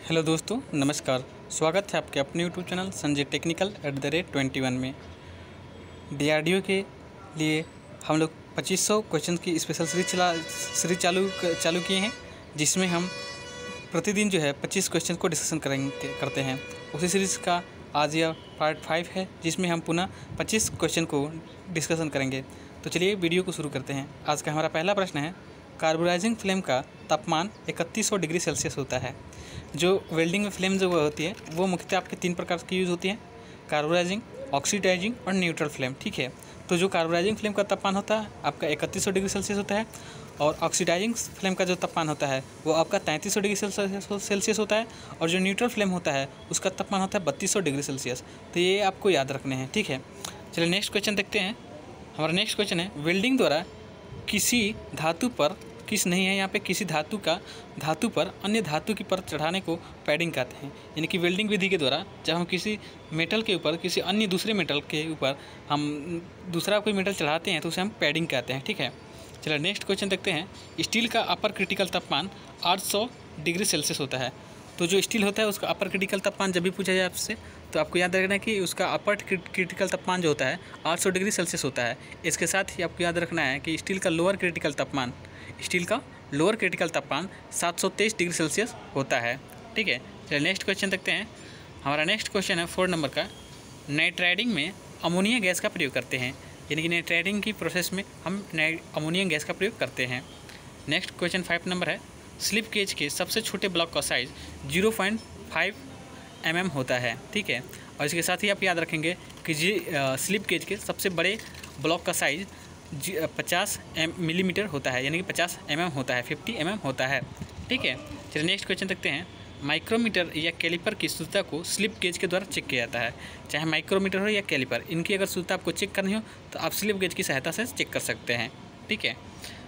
Hello दोस्तों, नमस्कार। स्वागत है आपके अपने यूट्यूब चैनल संजय टेक्निकल @21 में। डीआरडीओ के लिए हम लोग 2500 क्वेश्चन की स्पेशल सीरीज चालू किए हैं, जिसमें हम प्रतिदिन जो है 25 क्वेश्चन को डिस्कशन करते हैं। उसी सीरीज़ का आज यह पार्ट 5 है, जिसमें हम पुनः 25 क्वेश्चन को डिस्कशन करेंगे। तो चलिए वीडियो को शुरू करते हैं। आज का हमारा पहला प्रश्न है, कार्बोराइजिंग फ्लेम का तापमान 3100 डिग्री सेल्सियस होता है। जो वेल्डिंग में फ्लेम जो होती है वो मुख्यतः आपके 3 प्रकार की यूज़ होती है, कार्बोराइजिंग, ऑक्सीडाइजिंग और न्यूट्रल फ्लेम। ठीक है, तो जो कार्बोराइजिंग फ्लेम का तापमान होता है आपका 3100 डिग्री सेल्सियस होता है, और ऑक्सीडाइजिंग फ्लेम का जो तापमान होता है वो आपका 3300 डिग्री सेल्सियस होता है, और जो न्यूट्रल फ्लेम होता है उसका तापमान होता है 3200 डिग्री सेल्सियस। तो ये आपको याद रखने हैं। ठीक है, चलिए नेक्स्ट क्वेश्चन देखते हैं। हमारा नेक्स्ट क्वेश्चन है, वेल्डिंग द्वारा किसी धातु पर यहाँ पे किसी धातु पर अन्य धातु की परत चढ़ाने को पैडिंग कहते हैं। यानी कि वेल्डिंग विधि के द्वारा जब हम किसी मेटल के ऊपर किसी अन्य दूसरे मेटल के ऊपर हम दूसरा कोई मेटल चढ़ाते हैं तो उसे हम पैडिंग कहते हैं। ठीक है, चलिए नेक्स्ट क्वेश्चन देखते हैं। स्टील का अपर क्रिटिकल तापमान 800 डिग्री सेल्सियस होता है। तो जो स्टील होता है उसका अपर क्रिटिकल तापमान जब भी पूछा जाए आपसे तो आपको याद रखना है कि उसका अपर क्रिटिकल तापमान जो होता है 800 डिग्री सेल्सियस होता है। इसके साथ ही आपको याद रखना है कि स्टील का लोअर क्रिटिकल तापमान 723 डिग्री सेल्सियस होता है। ठीक है, चलिए नेक्स्ट क्वेश्चन देखते हैं। हमारा नेक्स्ट क्वेश्चन है 4 नंबर का, नाइट्राइडिंग में अमोनिया गैस का प्रयोग करते हैं। यानी कि नाइट्राइडिंग की प्रोसेस में हम अमोनिया गैस का प्रयोग करते हैं। नेक्स्ट क्वेश्चन 5 नंबर है, स्लिप गेज के सबसे छोटे ब्लॉक का साइज़ 0.5 mm होता है। ठीक है, और इसके साथ ही आप याद रखेंगे कि स्लिप गेज के सबसे बड़े ब्लॉक का साइज़ 50 मिलीमीटर होता है, यानी कि 50 mm होता है, 50 mm होता है। ठीक है, चलिए नेक्स्ट क्वेश्चन देखते हैं। माइक्रोमीटर या कैलिपर की शुद्धता को स्लिप गेज के द्वारा चेक किया जाता है। चाहे माइक्रोमीटर हो या कैलिपर, इनकी अगर शुद्धता आपको चेक करनी हो तो आप स्लिप गेज की सहायता से चेक कर सकते हैं। ठीक है,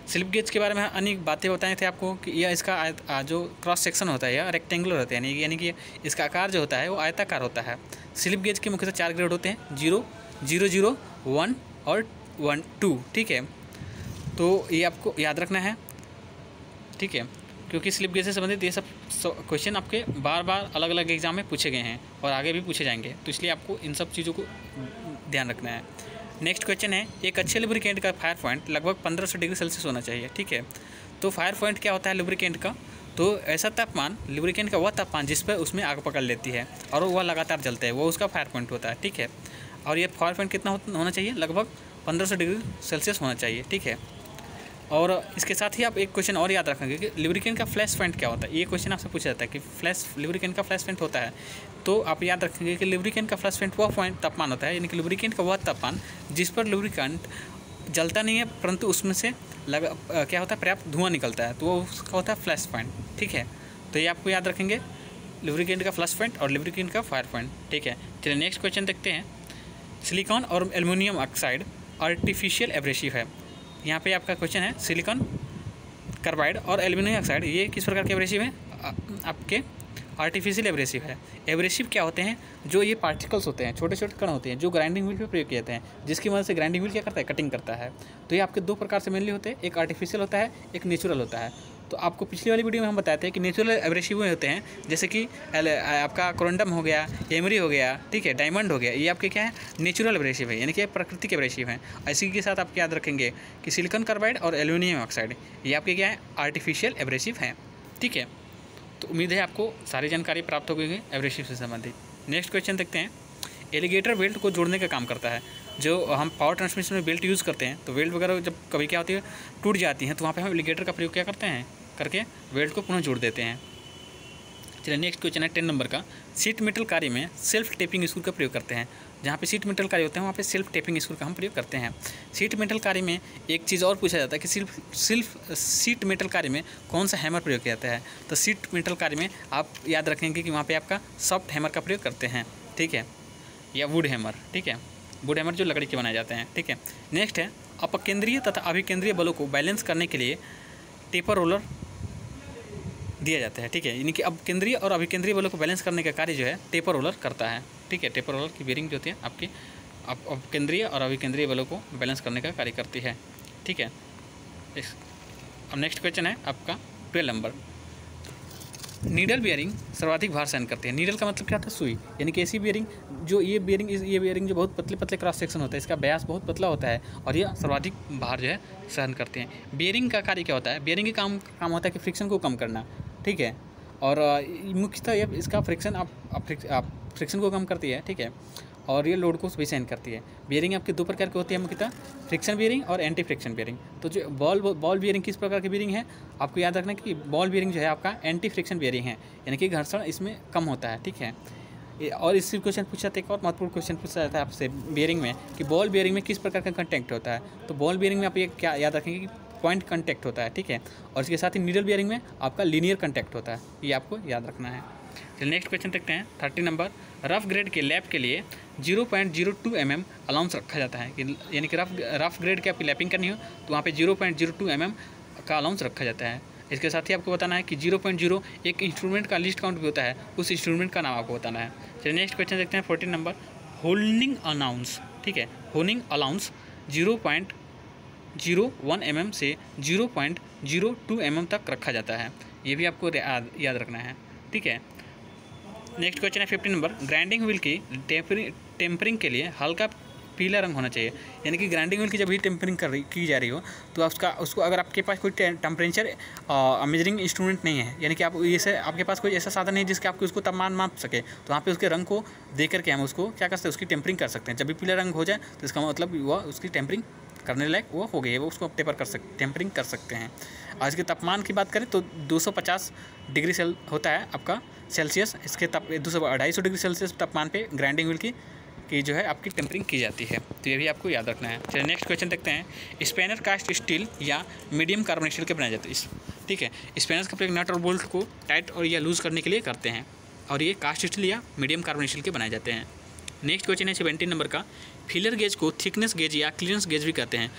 स्लिप गेज के बारे में अनेक बातें बताए थे आपको कि यह इसका जो क्रॉस सेक्शन होता है यह रेक्टेंगुलर होता है, यानी कि इसका आकार जो होता है वो आयताकार होता है। स्लिप गेज के मुख्यतः 4 ग्रेड होते हैं, 0, 00, 1 और 1, 2। ठीक है, तो ये आपको याद रखना है। ठीक है, क्योंकि स्लिप गेज से संबंधित ये सब क्वेश्चन आपके बार बार अलग अलग एग्जाम में पूछे गए हैं और आगे भी पूछे जाएंगे, तो इसलिए आपको इन सब चीज़ों को ध्यान रखना है। नेक्स्ट क्वेश्चन है, एक अच्छे लुब्रिकेंट का फायर पॉइंट लगभग 1500 डिग्री सेल्सियस होना चाहिए। ठीक है, तो फायर पॉइंट क्या होता है लुब्रिकेंट का? तो ऐसा तापमान, लुब्रिकेंट का वह तापमान जिस पर उसमें आग पकड़ लेती है और वह लगातार जलता है, वो उसका फायर पॉइंट होता है। ठीक है, और ये फायर पॉइंट कितना होना चाहिए? लगभग 1500 डिग्री सेल्सियस होना चाहिए। ठीक है, और इसके साथ ही आप एक क्वेश्चन और याद रखेंगे कि लुब्रिकेंट का फ्लैश पॉइंट क्या होता है। ये क्वेश्चन आपसे पूछा जाता है कि लुब्रिकेंट का फ्लैश पॉइंट होता है, तो आप याद रखेंगे कि लुब्रिकेंट का फ्लैश पॉइंट वह पॉइंट तापमान होता है, यानी कि लुब्रिकेंट का वह तापमान जिस पर लुब्रिकेंट जलता नहीं है परंतु उसमें से क्या होता है, पर्याप्त धुआं निकलता है, तो वो उसका होता है फ्लैश पॉइंट। ठीक है, तो ये आपको याद रखेंगे, लुब्रिकेंट का फ्लैश पॉइंट और लुब्रिकेंट का फायर पॉइंट। ठीक है, चलिए नेक्स्ट क्वेश्चन देखते हैं। सिलिकॉन और एल्युमिनियम ऑक्साइड आर्टिफिशियल एब्रेसिव है। यहाँ पे आपका क्वेश्चन है, सिलिकॉन कार्बाइड और एल्युमिनियम ऑक्साइड ये किस प्रकार के एब्रेसिव है? आपके आर्टिफिशियल एब्रेसिव है। एब्रेसिव क्या होते हैं? जो ये पार्टिकल्स होते हैं, छोटे छोटे कण होते हैं जो ग्राइंडिंग व्हील पे प्रयोग किए जाते हैं, जिसकी मदद से ग्राइंडिंग व्हील क्या करता है, कटिंग करता है। तो ये आपके 2 प्रकार से मेनली होते हैं, एक आर्टिफिशियल होता है, एक नेचुरल होता है। तो आपको पिछली वाली वीडियो में हम बताए थे कि नेचुरल एब्रेसिव होते हैं, जैसे कि आपका कोरंडम हो गया, एमरी हो गया, ठीक है, डायमंड हो गया, ये आपके क्या है, नेचुरल एब्रेसिव है, यानी कि प्राकृतिक एब्रेसिव हैं। इसी के साथ आप याद रखेंगे कि सिलिकॉन कार्बाइड और एल्युमिनियम ऑक्साइड ये आपके क्या है, आर्टिफिशियल एब्रेसिव हैं। ठीक है, तो उम्मीद है आपको सारी जानकारी प्राप्त हो गई है एब्रेसिव से संबंधित। नेक्स्ट क्वेश्चन देखते हैं। एलिगेटर बेल्ट को जोड़ने का काम करता है। जो हम पावर ट्रांसमिशन में बेल्ट यूज़ करते हैं तो बेल्ट वगैरह जब कभी क्या होती है टूट जाती हैं तो वहाँ पे हम एलिगेटर का प्रयोग क्या करते हैं, करके बेल्ट को पुनः जोड़ देते हैं। चलिए नेक्स्ट क्वेश्चन है 10 नंबर का, सीट मेटल कार्य में सेल्फ टेपिंग स्क्रू का प्रयोग करते हैं। जहाँ पे सीट मेटल कार्य होते हैं वहाँ पे सेल्फ टेपिंग स्क्रू का हम प्रयोग करते हैं। सीट मेटल कार्य में एक चीज़ और पूछा जाता है कि सिर्फ सीट मेटल कार्य में कौन सा हैमर प्रयोग किया जाता है? तो सीट मेटल कार्य में आप याद रखेंगे कि वहाँ पे आपका सॉफ्ट हैमर का प्रयोग करते हैं। ठीक है, या वुड हैमर। ठीक है, वुड हैमर जो लकड़ी के बनाए जाते हैं। ठीक है, नेक्स्ट है, अपकेंद्रीय तथा अभिकेंद्रीय बलों को बैलेंस करने के लिए टेपर रोलर दिया जाता है। ठीक है, यानी कि अब केंद्रीय और अभिकेंद्रीय बलों को बैलेंस करने का कार्य जो है टेपर रोलर करता है। ठीक है, टेपर रोलर की बेरिंग जो होती है आपकी अब केंद्रीय और अभिकेंद्रीय बलों को बैलेंस करने का कार्य करती है। ठीक है, अब नेक्स्ट क्वेश्चन है आपका 12 नंबर, नीडल बियरिंग सर्वाधिक भार सहन करते हैं। नीडल का मतलब क्या था? सुई, यानी कि ऐसी बियरिंग जो ये बियरिंग जो बहुत पतले पतले क्रॉस सेक्शन होता है, इसका व्यास बहुत पतला होता है और ये सर्वाधिक भार जो है सहन करते हैं। बियरिंग का कार्य क्या होता है? बियरिंग का काम होता है कि फ्रिक्शन को कम करना, ठीक है, और मुख्यतः ये इसका फ्रिक्शन फ्रिक्शन को कम करती है, ठीक है, और ये लोड को भी सहन करती है। बियरिंग आपके दो प्रकार की होती है मुख्यतः, फ्रिक्शन बियरिंग और एंटी फ्रिक्शन बियरिंग। तो जो बॉल बियरिंग किस प्रकार की बियरिंग है, आपको याद रखना कि बॉल बियरिंग जो है आपका एंटी फ्रिक्शन बियरिंग है, यानी कि घर्षण इसमें कम होता है, ठीक है। और इससे क्वेश्चन पूछा था, एक और महत्वपूर्ण क्वेश्चन पूछा जाता है आपसे बियरिंग में कि बॉल बियरिंग में किस प्रकार का कंटेक्ट होता है। तो बॉल बियरिंग में आप ये क्या याद रखेंगे कि पॉइंट कंटेक्ट होता है, ठीक है, और इसके साथ ही नीडल बियरिंग में आपका लीनियर कंटेक्ट होता है, ये आपको याद रखना है। चलिए नेक्स्ट क्वेश्चन देखते हैं 30 नंबर। रफ ग्रेड के लैप के लिए 0.02 mm अलाउंस रखा जाता है, यानी कि रफ ग्रेड की आपकी लैपिंग करनी हो तो वहाँ पे 0.02 mm का अलाउंस रखा जाता है। इसके साथ ही आपको बताना है कि 0.0 एक इंस्ट्रूमेंट का लिस्ट काउंट भी होता है, उस इंस्ट्रूमेंट का नाम आपको बताना है। चलिए नेक्स्ट क्वेश्चन देखते हैं 14 नंबर। होल्डिंग अलाउंस, ठीक है, होल्डिंग अलाउंस 0.01 mm से 0.02 mm तक रखा जाता है, ये भी आपको याद रखना है, ठीक है। नेक्स्ट क्वेश्चन है 15 नंबर। ग्राइंडिंग व्हील की टेम्परिंग के लिए हल्का पीला रंग होना चाहिए, यानी कि ग्राइंडिंग व्हील की जब भी टेम्परिंग की जा रही हो तो उसको अगर आपके पास कोई टेम्परेचर मेजरिंग इंस्ट्रूमेंट नहीं है, यानी कि आपके पास कोई ऐसा साधन नहीं जिसके आपको उसको तापमान माप सके, तो वहाँ पे उसके रंग को देख करके हम उसको क्या कर सकते हैं, उसकी टेम्परिंग कर सकते हैं। जब भी पीला रंग हो जाए तो इसका मतलब वह उसकी टेम्परिंग करने लायक वो हो गई है, वो उसको टेम्परिंग कर सकते हैं। आज के तापमान की बात करें तो 250 डिग्री होता है आपका सेल्सियस, इसके 250 डिग्री सेल्सियस तापमान पे ग्राइंडिंग व्हील की जो है आपकी टेम्परिंग की जाती है, तो ये भी आपको याद रखना है। चलिए नेक्स्ट क्वेश्चन देखते हैं। स्पैनर कास्ट स्टील या मीडियम कार्बन स्टील के बनाए जाते हैं, ठीक है। स्पैनर्स का प्रयोग नट और बोल्ट को टाइट और या लूज़ करने के लिए करते हैं, और ये कास्ट स्टील या मीडियम कार्बन स्टील के बनाए जाते हैं। नेक्स्ट क्वेश्चन है 17 नंबर का। फिलर गेज को थिकनेस गेज या क्लियरेंस गेज भी कहते हैं,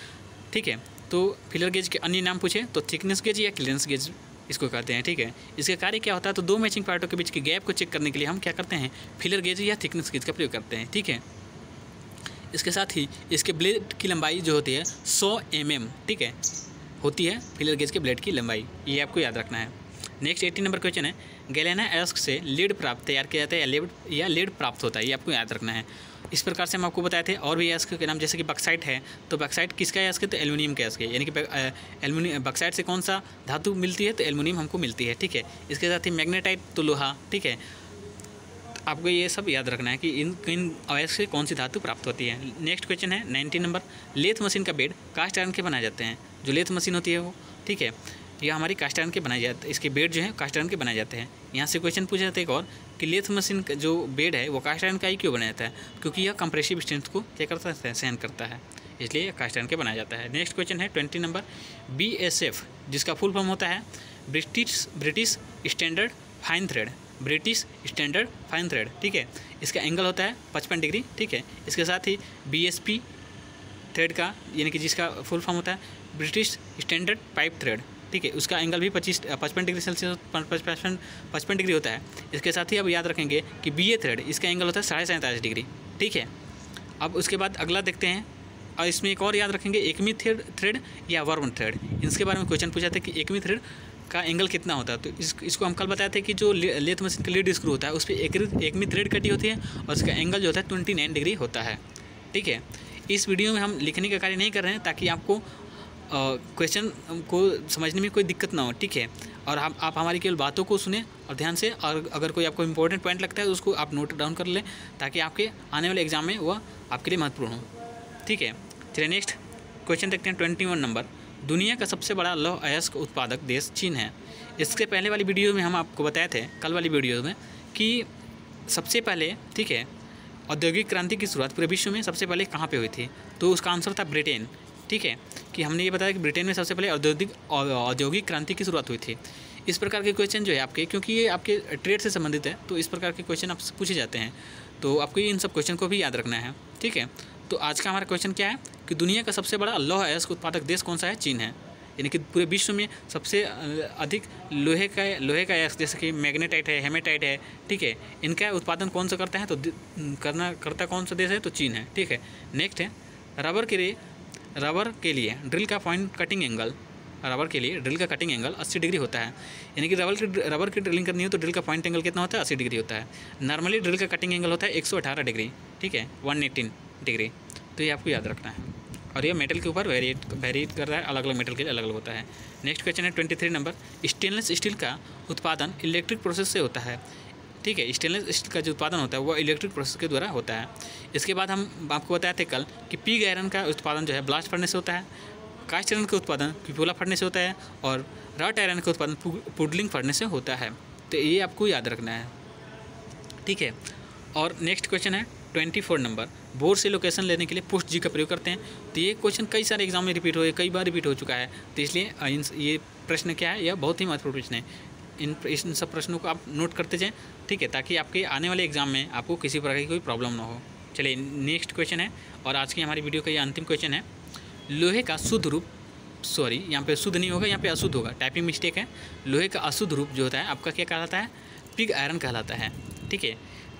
ठीक है। तो फिलर गेज के अन्य नाम पूछे तो थिकनेस गेज या क्लियरेंस गेज इसको कहते हैं, ठीक है। इसका कार्य क्या होता है, तो दो मैचिंग पार्टों के बीच के गैप को चेक करने के लिए हम क्या करते हैं, फिलर गेज या थिकनेस गेज का प्रयोग करते हैं, ठीक है। इसके साथ ही इसके ब्लेड की लंबाई जो होती है 100 mm, ठीक है, होती है फिलर गेज के ब्लेड की लंबाई, ये आपको याद रखना है। नेक्स्ट 18 नंबर क्वेश्चन है। गैलेना एस्क से लीड तैयार किया जाता है या लीड प्राप्त होता है, ये आपको याद रखना है। इस प्रकार से हम आपको बताए थे और भी एस्क के नाम, जैसे कि बक्साइट है, तो बक्साइट किसका एस्क है, तो एल्युमिनियम का एस्क है, यानी कि बक्साइट से कौन सा धातु मिलती है, तो एल्युमिनियम हमको मिलती है, ठीक है। इसके साथ ही मैग्नेटाइट तो लोहा, ठीक है। आपको ये सब याद रखना है कि इन अयस्क से कौन सी धातु प्राप्त होती है। नेक्स्ट क्वेश्चन है 19 नंबर। लेथ मशीन का बेड कास्ट आयरन के बनाए जाते हैं, जो लेथ मशीन होती है वो, ठीक है, यह हमारी कास्ट आयरन के बनाए जाते हैं, इसके बेड जो है कास्ट आयरन के बनाए जाते हैं। यहाँ से क्वेश्चन पूछा जाता है एक और कि लेथ मशीन का जो बेड है वो कास्ट आयरन का ही क्यों बनाया जाता है, क्योंकि यह कंप्रेसिव स्ट्रेंथ को क्या करता है, सहन करता है, इसलिए कास्ट आयरन के बनाया जाता है। नेक्स्ट क्वेश्चन है 20 नंबर। BSF जिसका फुल फॉर्म होता है British standard fine thread, British standard fine thread, ठीक है। इसका एंगल होता है 55 डिग्री, ठीक है। इसके साथ ही BSP थ्रेड का, यानी कि जिसका फुल फॉर्म होता है ब्रिटिश स्टैंडर्ड पाइप थ्रेड, ठीक है, उसका एंगल भी 55 डिग्री सेल्सियस 55 डिग्री होता है। इसके साथ ही अब याद रखेंगे कि BA थ्रेड, इसका एंगल होता है 47.5 डिग्री, ठीक है। अब उसके बाद अगला देखते हैं, और इसमें एक और याद रखेंगे एकमी थ्रेड या वर्म थ्रेड, इसके बारे में क्वेश्चन पूछा था कि एकमी थ्रेड का एंगल कितना होता है। तो इसको हम कल बताए थे कि जो लेथ मशीन का लीड स्क्रू होता है उस पर एकमी थ्रेड कटी होती है और उसका एंगल जो होता है 29 डिग्री होता है, ठीक है। इस वीडियो में हम लिखने का कार्य नहीं कर रहे हैं ताकि आपको क्वेश्चन को समझने में कोई दिक्कत ना हो, ठीक है, और आप हमारी केवल बातों को सुने और ध्यान से, और अगर कोई आपको इंपॉर्टेंट पॉइंट लगता है तो उसको आप नोट डाउन कर लें ताकि आपके आने वाले एग्जाम में वह आपके लिए महत्वपूर्ण हो, ठीक है। चलिए नेक्स्ट क्वेश्चन देखते हैं 21 नंबर। दुनिया का सबसे बड़ा लौह अयस्क उत्पादक देश चीन है। इसके पहले वाली वीडियो में हम आपको बताए थे, कल वाली वीडियो में, कि सबसे पहले, ठीक है, औद्योगिक क्रांति की शुरुआत पूरे विश्व में सबसे पहले कहाँ पे हुई थी, तो उसका आंसर था ब्रिटेन, ठीक है, कि हमने ये बताया कि ब्रिटेन में सबसे पहले औद्योगिक क्रांति की शुरुआत हुई थी। इस प्रकार के क्वेश्चन जो है आपके, क्योंकि ये आपके ट्रेड से संबंधित है, तो इस प्रकार के क्वेश्चन आपसे पूछे जाते हैं, तो आपको इन सब क्वेश्चन को भी याद रखना है, ठीक है। तो आज का हमारा क्वेश्चन क्या है कि दुनिया का सबसे बड़ा लौह अयस्क उत्पादक देश कौन सा है, चीन है, यानी कि पूरे विश्व में सबसे अधिक लोहे का अयस्क, जैसे कि मैग्नेटाइट है, हेमेटाइट है, ठीक है, इनका उत्पादन कौन सा करता है, तो करता कौन सा देश है, तो चीन है, ठीक है। नेक्स्ट है रबर के लिए ड्रिल का पॉइंट कटिंग एंगल, रबर के लिए ड्रिल का कटिंग एंगल 80 डिग्री होता है। यानी कि रबर की ड्रिलिंग करनी हो तो ड्रिल का पॉइंट एंगल कितना होता है, 80 डिग्री होता है। नॉर्मली ड्रिल का कटिंग एंगल होता है 118 डिग्री, ठीक है, 118 डिग्री। तो ये आपको याद रखना है। और ये मेटल के ऊपर वेरिएट कर रहा है, अलग अलग मेटल के लिए अलग अलग होता है। नेक्स्ट क्वेश्चन है 23 नंबर, स्टेनलेस स्टील का उत्पादन इलेक्ट्रिक प्रोसेस से होता है, ठीक है। स्टेनलेस स्टील का जो उत्पादन होता है वो इलेक्ट्रिक प्रोसेस के द्वारा होता है। इसके बाद हम आपको बताए थे कल कि पिग आयरन का उत्पादन जो है ब्लास्ट फर्नेस से होता है, कास्ट आयरन का उत्पादन पिपोला फर्नेस से होता है, और रॉट आयरन का उत्पादन पुडलिंग फर्नेस से होता है। तो ये आपको याद रखना है, ठीक है। और नेक्स्ट क्वेश्चन है 24 नंबर, बोर्ड से लोकेशन लेने के लिए पोस्ट जी का प्रयोग करते हैं। तो ये क्वेश्चन कई सारे एग्जाम में रिपीट कई बार रिपीट हो चुका है। तो इसलिए ये प्रश्न क्या है, यह बहुत ही महत्वपूर्ण प्रश्न है। इन सब प्रश्नों को आप नोट करते जाएं, ठीक है, ताकि आपके आने वाले एग्जाम में आपको किसी प्रकार की कोई प्रॉब्लम ना हो। चलिए नेक्स्ट क्वेश्चन है, और आज की हमारी वीडियो का ये अंतिम क्वेश्चन है। लोहे का शुद्ध रूप, सॉरी यहाँ पे शुद्ध नहीं होगा, यहाँ पे अशुद्ध होगा, टाइपिंग मिस्टेक है। लोहे का अशुद्ध रूप जो होता है आपका क्या कहलाता है, पिग आयरन कहलाता है, ठीक है।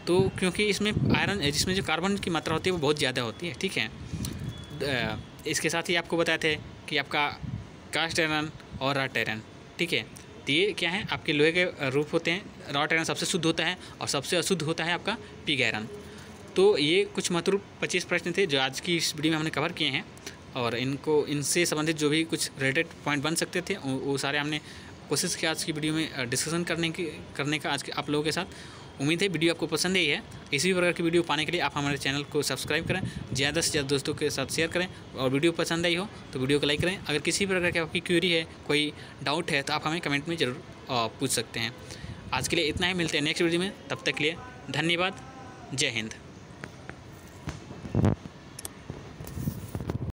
तो क्योंकि इसमें आयरन, जिसमें जो कार्बन की मात्रा होती है वो बहुत ज़्यादा होती है, ठीक है। इसके साथ ही आपको बताए थे कि आपका कास्ट आयरन और रॉट आयरन, ठीक है। तो ये क्या है, आपके लोहे के रूप होते हैं। रॉट आयरन सबसे शुद्ध होता है और सबसे अशुद्ध होता है आपका पिग आयरन। तो ये कुछ महत्वपूर्ण 25 प्रश्न थे जो आज की इस वीडियो में हमने कवर किए हैं, और इनसे संबंधित जो भी कुछ रिलेटेड पॉइंट बन सकते थे वो सारे हमने कोशिश किया आज की वीडियो में डिस्कशन करने का आज के आप लोगों के साथ। उम्मीद है वीडियो आपको पसंद आई है। इसी प्रकार की वीडियो पाने के लिए आप हमारे चैनल को सब्सक्राइब करें, ज़्यादा से ज़्यादा दोस्तों के साथ शेयर करें, और वीडियो पसंद आई हो तो वीडियो को लाइक करें। अगर किसी प्रकार की आपकी क्वेरी है, कोई डाउट है, तो आप हमें कमेंट में ज़रूर पूछ सकते हैं। आज के लिए इतना ही, मिलते हैं नेक्स्ट वीडियो में। तब तक के लिए धन्यवाद। जय हिंद।